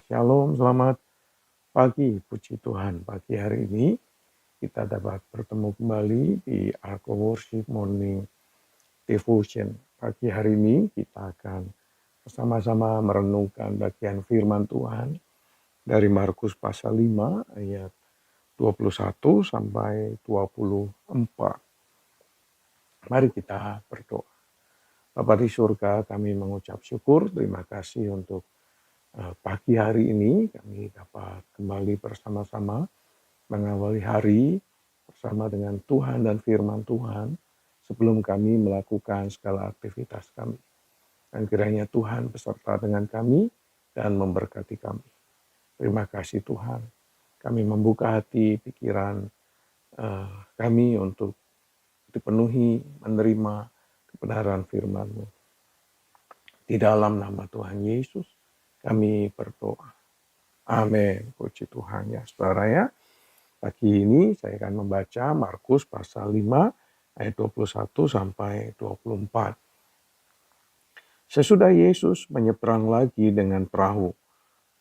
Shalom, selamat pagi, puji Tuhan. Pagi hari ini kita dapat bertemu kembali di Arco Worship Morning Devotion. Pagi hari ini kita akan bersama-sama merenungkan bagian firman Tuhan dari Markus pasal 5 ayat 21 sampai 24. Mari kita berdoa. Bapa di surga, kami mengucap syukur, terima kasih untuk pagi hari ini kami dapat kembali bersama-sama mengawali hari bersama dengan Tuhan dan firman Tuhan sebelum kami melakukan segala aktivitas kami. Dan kiranya Tuhan beserta dengan kami dan memberkati kami. Terima kasih Tuhan. Kami membuka hati, pikiran kami untuk dipenuhi, menerima kebenaran firman-Mu. Di dalam nama Tuhan Yesus kami berdoa. Amin. Puji Tuhan ya saudara ya. Pagi ini saya akan membaca Markus pasal 5 ayat 21 sampai 24. Sesudah Yesus menyeberang lagi dengan perahu,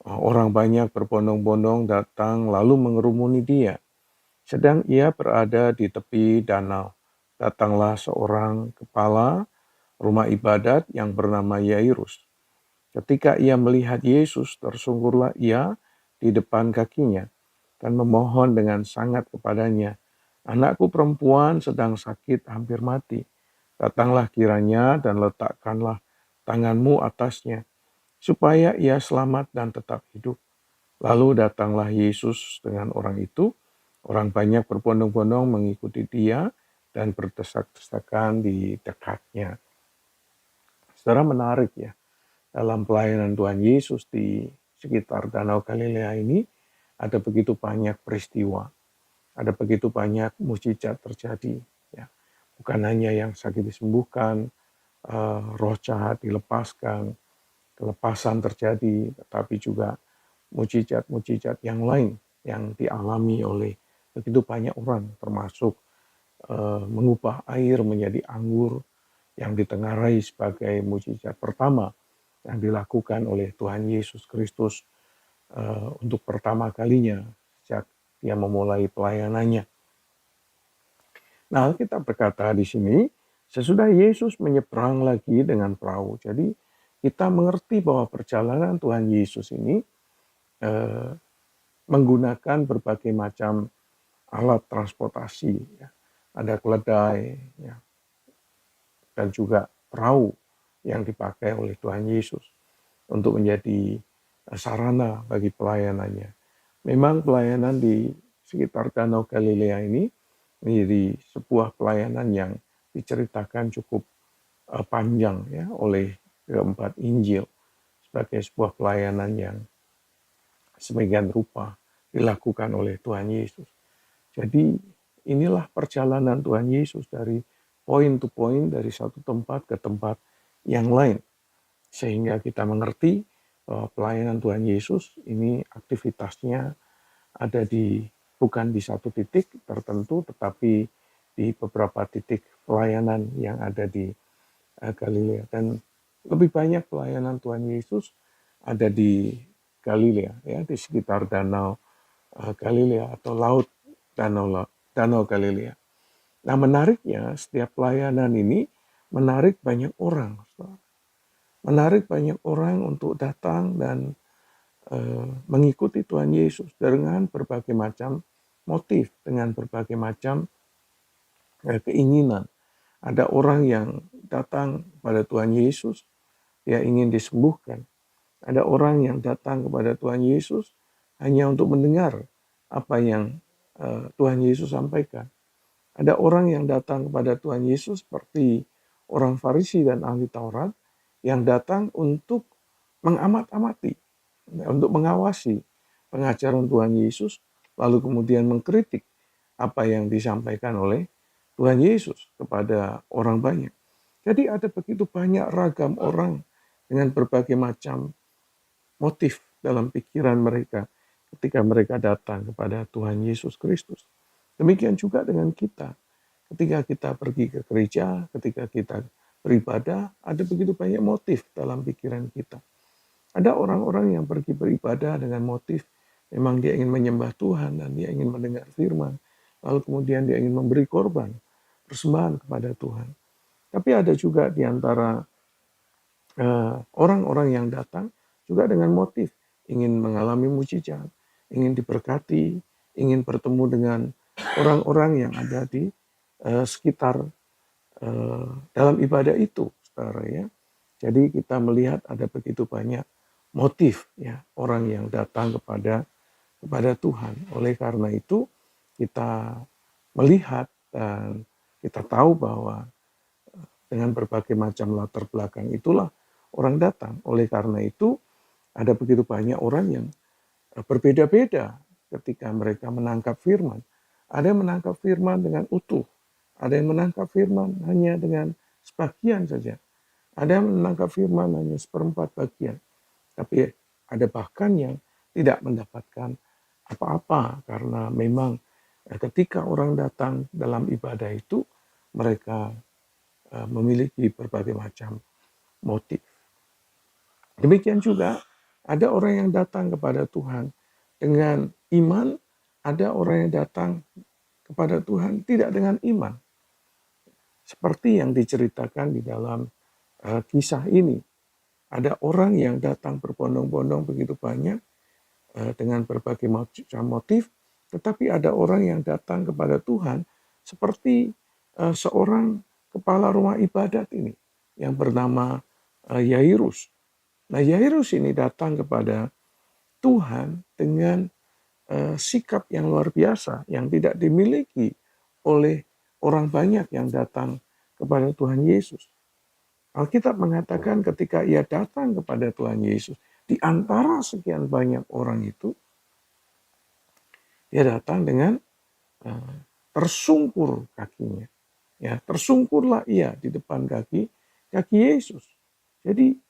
orang banyak berbondong-bondong datang lalu mengerumuni dia. Sedang ia berada di tepi danau, datanglah seorang kepala rumah ibadat yang bernama Yairus. Ketika ia melihat Yesus, tersungkurlah ia di depan kakinya dan memohon dengan sangat kepadanya, "Anakku perempuan sedang sakit hampir mati. Datanglah kiranya dan letakkanlah tanganmu atasnya, supaya ia selamat dan tetap hidup." Lalu datanglah Yesus dengan orang itu. Orang banyak berbondong-bondong mengikuti dia dan berdesak-desakan di dekatnya. Saudara, menarik ya, dalam pelayanan Tuhan Yesus di sekitar Danau Galilea ini ada begitu banyak peristiwa, ada begitu banyak mukjizat terjadi. Ya. Bukan hanya yang sakit disembuhkan, roh jahat dilepaskan, kelepasan terjadi, tetapi juga mukjizat-mukjizat yang lain yang dialami oleh begitu banyak orang, termasuk mengubah air menjadi anggur yang ditengarai sebagai mukjizat pertama yang dilakukan oleh Tuhan Yesus Kristus untuk pertama kalinya sejak dia memulai pelayanannya. Nah, kita berkata di sini, sesudah Yesus menyeberang lagi dengan perahu. Jadi kita mengerti bahwa perjalanan Tuhan Yesus ini menggunakan berbagai macam alat transportasi. Ya. Ada keledai, ya, dan juga perahu yang dipakai oleh Tuhan Yesus untuk menjadi sarana bagi pelayanannya. Memang pelayanan di sekitar Danau Galilea ini menjadi sebuah pelayanan yang diceritakan cukup panjang ya oleh keempat Injil sebagai sebuah pelayanan yang sebagian rupa dilakukan oleh Tuhan Yesus. Jadi inilah perjalanan Tuhan Yesus dari point to point, dari satu tempat ke tempat yang lain. Sehingga kita mengerti bahwa pelayanan Tuhan Yesus ini aktivitasnya ada bukan di satu titik tertentu, tetapi di beberapa titik pelayanan yang ada di Galilea. Dan lebih banyak pelayanan Tuhan Yesus ada di Galilea, ya, di sekitar danau Galilea atau laut danau Galilea. Nah, menariknya setiap pelayanan ini menarik banyak orang. Menarik banyak orang untuk datang dan mengikuti Tuhan Yesus dengan berbagai macam motif, dengan berbagai macam keinginan. Ada orang yang datang kepada Tuhan Yesus, dia ingin disembuhkan. Ada orang yang datang kepada Tuhan Yesus hanya untuk mendengar apa yang Tuhan Yesus sampaikan. Ada orang yang datang kepada Tuhan Yesus seperti orang Farisi dan ahli Taurat yang datang untuk mengamat-amati, untuk mengawasi pengajaran Tuhan Yesus, lalu kemudian mengkritik apa yang disampaikan oleh Tuhan Yesus kepada orang banyak. Jadi ada begitu banyak ragam orang dengan berbagai macam motif dalam pikiran mereka ketika mereka datang kepada Tuhan Yesus Kristus. Demikian juga dengan kita. Ketika kita pergi ke gereja, ketika kita beribadah, ada begitu banyak motif dalam pikiran kita. Ada orang-orang yang pergi beribadah dengan motif memang dia ingin menyembah Tuhan dan dia ingin mendengar firman. Lalu kemudian dia ingin memberi korban, persembahan kepada Tuhan. Tapi ada juga di antara orang-orang yang datang juga dengan motif ingin mengalami mujizat, ingin diberkati, ingin bertemu dengan orang-orang yang ada di sekitar dalam ibadah itu, saudara ya. Jadi kita melihat ada begitu banyak motif ya orang yang datang kepada Tuhan. Oleh karena itu kita melihat dan kita tahu bahwa dengan berbagai macam latar belakang itulah orang datang. Oleh karena itu ada begitu banyak orang yang berbeda-beda ketika mereka menangkap firman. Ada yang menangkap firman dengan utuh, ada yang menangkap firman hanya dengan sebagian saja, ada yang menangkap firman hanya seperempat bagian. Tapi ada bahkan yang tidak mendapatkan apa-apa karena memang ketika orang datang dalam ibadah itu mereka memiliki berbagai macam motif. Demikian juga ada orang yang datang kepada Tuhan dengan iman, ada orang yang datang kepada Tuhan tidak dengan iman. Seperti yang diceritakan di dalam kisah ini. Ada orang yang datang berbondong-bondong begitu banyak dengan berbagai macam motif, tetapi ada orang yang datang kepada Tuhan seperti seorang kepala rumah ibadat ini yang bernama Yairus. Nah, Yairus ini datang kepada Tuhan dengan sikap yang luar biasa yang tidak dimiliki oleh orang banyak yang datang kepada Tuhan Yesus. Alkitab mengatakan ketika ia datang kepada Tuhan Yesus, di antara sekian banyak orang itu, dia datang dengan tersungkur kakinya. Ya, tersungkurlah ia di depan kaki Yesus. Jadi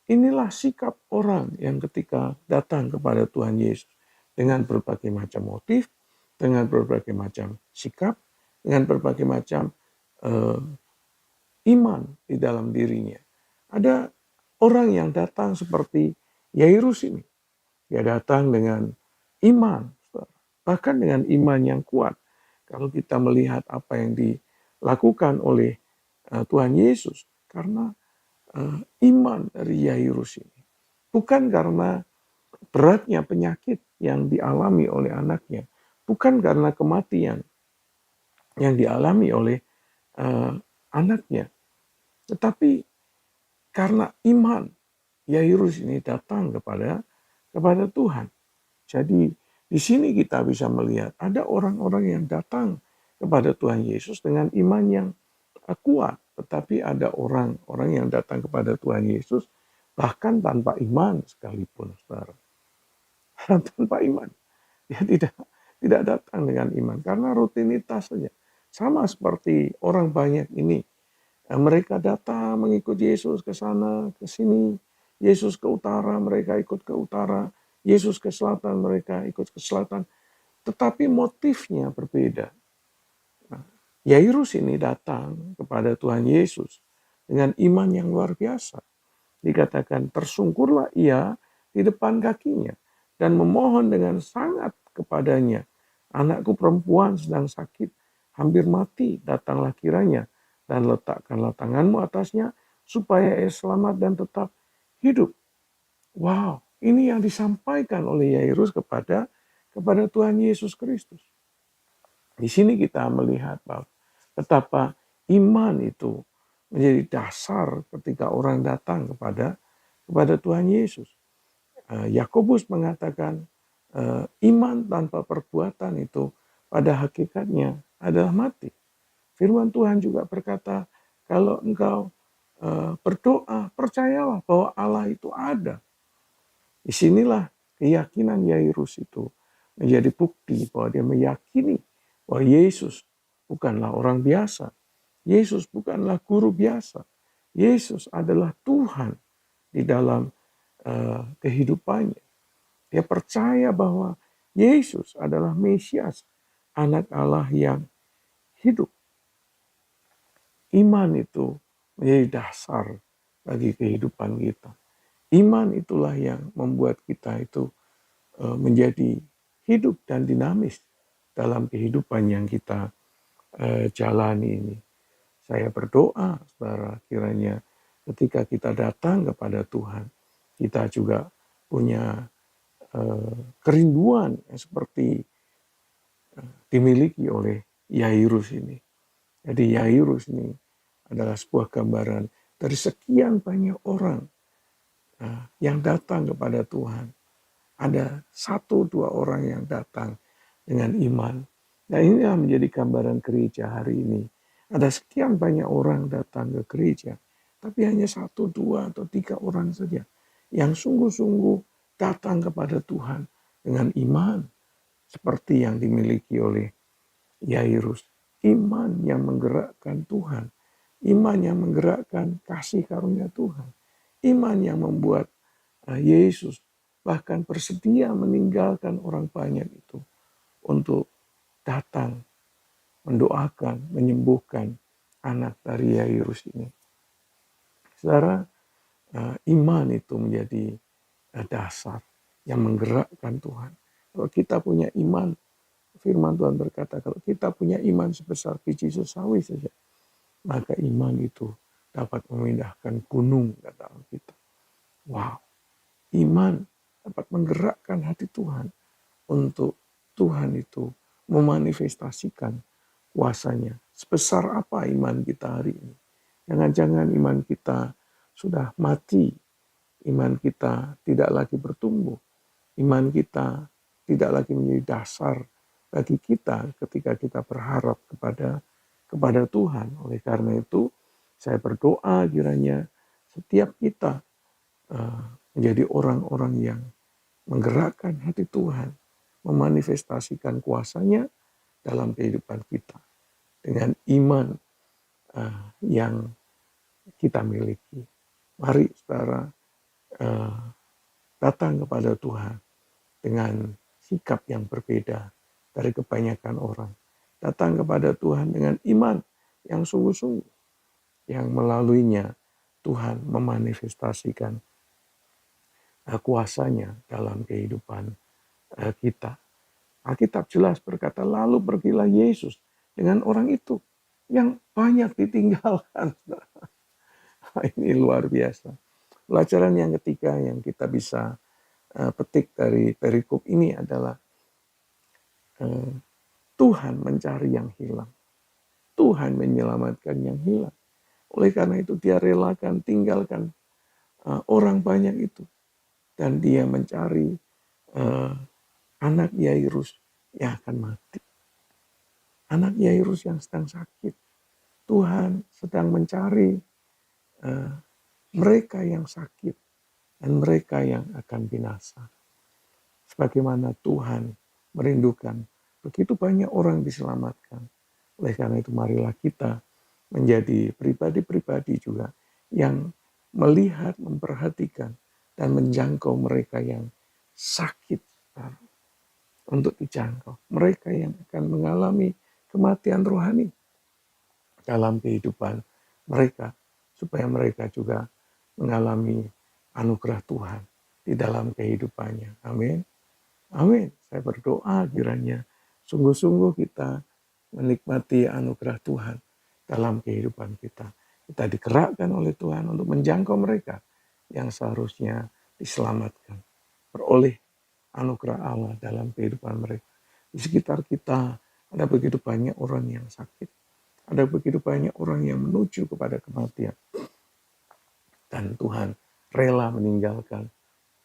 inilah sikap orang yang ketika datang kepada Tuhan Yesus dengan berbagai macam motif, dengan berbagai macam sikap, dengan berbagai macam iman di dalam dirinya. Ada orang yang datang seperti Yairus ini. Dia datang dengan iman, bahkan dengan iman yang kuat. Kalau kita melihat apa yang dilakukan oleh Tuhan Yesus, karena iman dari Yairus ini. Bukan karena beratnya penyakit yang dialami oleh anaknya. Bukan karena kematian yang dialami oleh anaknya. Tetapi karena iman Yairus ini datang kepada Tuhan. Jadi di sini kita bisa melihat ada orang-orang yang datang kepada Tuhan Yesus dengan iman yang kuat. Tetapi ada orang-orang yang datang kepada Tuhan Yesus bahkan tanpa iman sekalipun, saudara. Tanpa iman. Dia tidak datang dengan iman karena rutinitas saja. Sama seperti orang banyak ini. Mereka datang mengikut Yesus ke sana, ke sini. Yesus ke utara, mereka ikut ke utara. Yesus ke selatan, mereka ikut ke selatan. Tetapi motifnya berbeda. Yairus ini datang kepada Tuhan Yesus dengan iman yang luar biasa. Dikatakan tersungkurlah ia di depan kakinya dan memohon dengan sangat kepadanya. Anakku perempuan sedang sakit, hampir mati, datanglah kiranya dan letakkanlah tanganmu atasnya supaya ia selamat dan tetap hidup. Wow, ini yang disampaikan oleh Yairus kepada Tuhan Yesus Kristus. Di sini kita melihat bahwa betapa iman itu menjadi dasar ketika orang datang kepada Tuhan Yesus. Yakobus mengatakan iman tanpa perbuatan itu pada hakikatnya adalah mati. Firman Tuhan juga berkata, kalau engkau berdoa, percayalah bahwa Allah itu ada. Disinilah keyakinan Yairus itu menjadi bukti bahwa dia meyakini bahwa Yesus bukanlah orang biasa. Yesus bukanlah guru biasa. Yesus adalah Tuhan di dalam kehidupannya. Dia percaya bahwa Yesus adalah Mesias, anak Allah yang hidup. Iman itu menjadi dasar bagi kehidupan kita. Iman itulah yang membuat kita itu menjadi hidup dan dinamis dalam kehidupan yang kita jalani ini. Saya berdoa, saudara, kiranya ketika kita datang kepada Tuhan, kita juga punya kerinduan yang seperti dimiliki oleh Yairus ini. Jadi Yairus ini adalah sebuah gambaran dari sekian banyak orang yang datang kepada Tuhan. Ada 1-2 orang yang datang dengan iman. Nah, inilah menjadi gambaran gereja hari ini. Ada sekian banyak orang datang ke gereja, tapi hanya 1, 2, atau 3 orang saja yang sungguh-sungguh datang kepada Tuhan dengan iman seperti yang dimiliki oleh Yairus. Iman yang menggerakkan Tuhan, iman yang menggerakkan kasih karunia Tuhan, iman yang membuat Yesus bahkan bersedia meninggalkan orang banyak itu untuk datang mendoakan, menyembuhkan anak dari Yairus ini. Saudara, iman itu menjadi dasar yang menggerakkan Tuhan. Kalau kita punya iman, firman Tuhan berkata, kalau kita punya iman sebesar biji sesawi saja, maka iman itu dapat memindahkan gunung, kata Alkitab. Wow, iman dapat menggerakkan hati Tuhan untuk Tuhan itu memanifestasikan kuasanya. Sebesar apa iman kita hari ini? Jangan-jangan iman kita sudah mati, iman kita tidak lagi bertumbuh, iman kita tidak lagi menjadi dasar bagi kita ketika kita berharap kepada Tuhan. Oleh karena itu, saya berdoa kiranya setiap kita menjadi orang-orang yang menggerakkan hati Tuhan, memanifestasikan kuasanya dalam kehidupan kita dengan iman yang kita miliki. Mari saudara datang kepada Tuhan dengan sikap yang berbeda dari kebanyakan orang. Datang kepada Tuhan dengan iman yang sungguh-sungguh, yang melaluinya Tuhan memanifestasikan kuasanya dalam kehidupan kita. Alkitab jelas berkata, lalu pergilah Yesus dengan orang itu yang banyak ditinggalkan. Ini luar biasa. Pelajaran yang ketiga yang kita bisa petik dari perikop ini adalah Tuhan mencari yang hilang. Tuhan menyelamatkan yang hilang. Oleh karena itu dia relakan tinggalkan orang banyak itu. Dan dia mencari anak Yairus yang akan mati. Anak Yairus yang sedang sakit. Tuhan sedang mencari mereka yang sakit dan mereka yang akan binasa. Sebagaimana Tuhan merindukan begitu banyak orang diselamatkan. Oleh karena itu marilah kita menjadi pribadi-pribadi juga yang melihat, memperhatikan, dan menjangkau mereka yang sakit untuk dijangkau. Mereka yang akan mengalami kematian rohani dalam kehidupan mereka, supaya mereka juga mengalami anugerah Tuhan di dalam kehidupannya. Amin. Amin. Saya berdoa kiranya sungguh-sungguh kita menikmati anugerah Tuhan dalam kehidupan kita. Kita digerakkan oleh Tuhan untuk menjangkau mereka yang seharusnya diselamatkan. Beroleh anugerah Allah dalam kehidupan mereka. Di sekitar kita ada begitu banyak orang yang sakit. Ada begitu banyak orang yang menuju kepada kematian. Dan Tuhan rela meninggalkan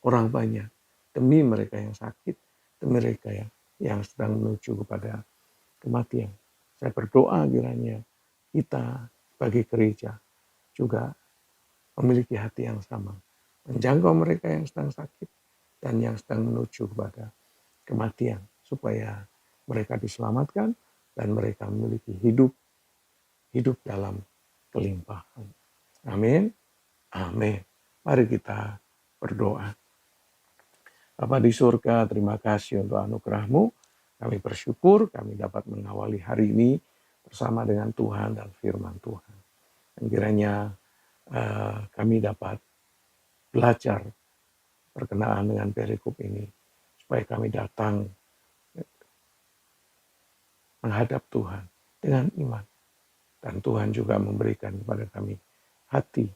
orang banyak demi mereka yang sakit, demi mereka yang sedang menuju kepada kematian. Saya berdoa kiranya kita sebagai gereja juga memiliki hati yang sama. Menjangkau mereka yang sedang sakit dan yang sedang menuju kepada kematian. Supaya mereka diselamatkan dan mereka memiliki hidup dalam kelimpahan. Amin. Amin. Mari kita berdoa. Bapa di surga, terima kasih untuk anugerah-Mu. Kami bersyukur kami dapat mengawali hari ini bersama dengan Tuhan dan firman Tuhan. Dan kiranya kami dapat belajar berkenaan dengan perikop ini, supaya kami datang menghadap Tuhan dengan iman. Dan Tuhan juga memberikan kepada kami hati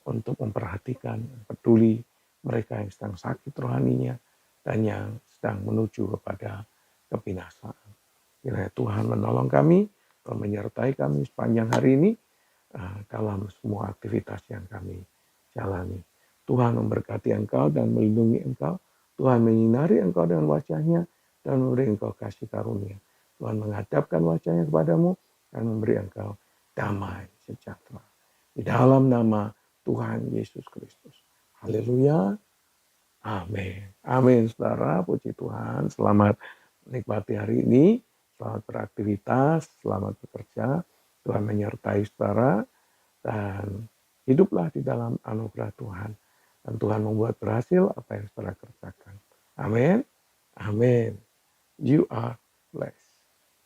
untuk memperhatikan, peduli mereka yang sedang sakit rohaninya dan yang sedang menuju kepada kebinasaan. Kiranya Tuhan menolong kami, Tuhan menyertai kami sepanjang hari ini dalam semua aktivitas yang kami jalani. Tuhan memberkati engkau dan melindungi engkau. Tuhan menyinari engkau dengan wajahnya dan memberi engkau kasih karunia. Tuhan menghadapkan wajahnya kepadamu dan memberi engkau damai sejahtera. Di dalam nama Tuhan Yesus Kristus. Haleluya. Amin. Amin, saudara. Puji Tuhan. Selamat menikmati hari ini. Selamat beraktivitas. Selamat bekerja. Tuhan menyertai saudara. Dan hiduplah di dalam anugerah Tuhan. Dan Tuhan membuat berhasil apa yang saudara kerjakan. Amin. Amin. You are blessed.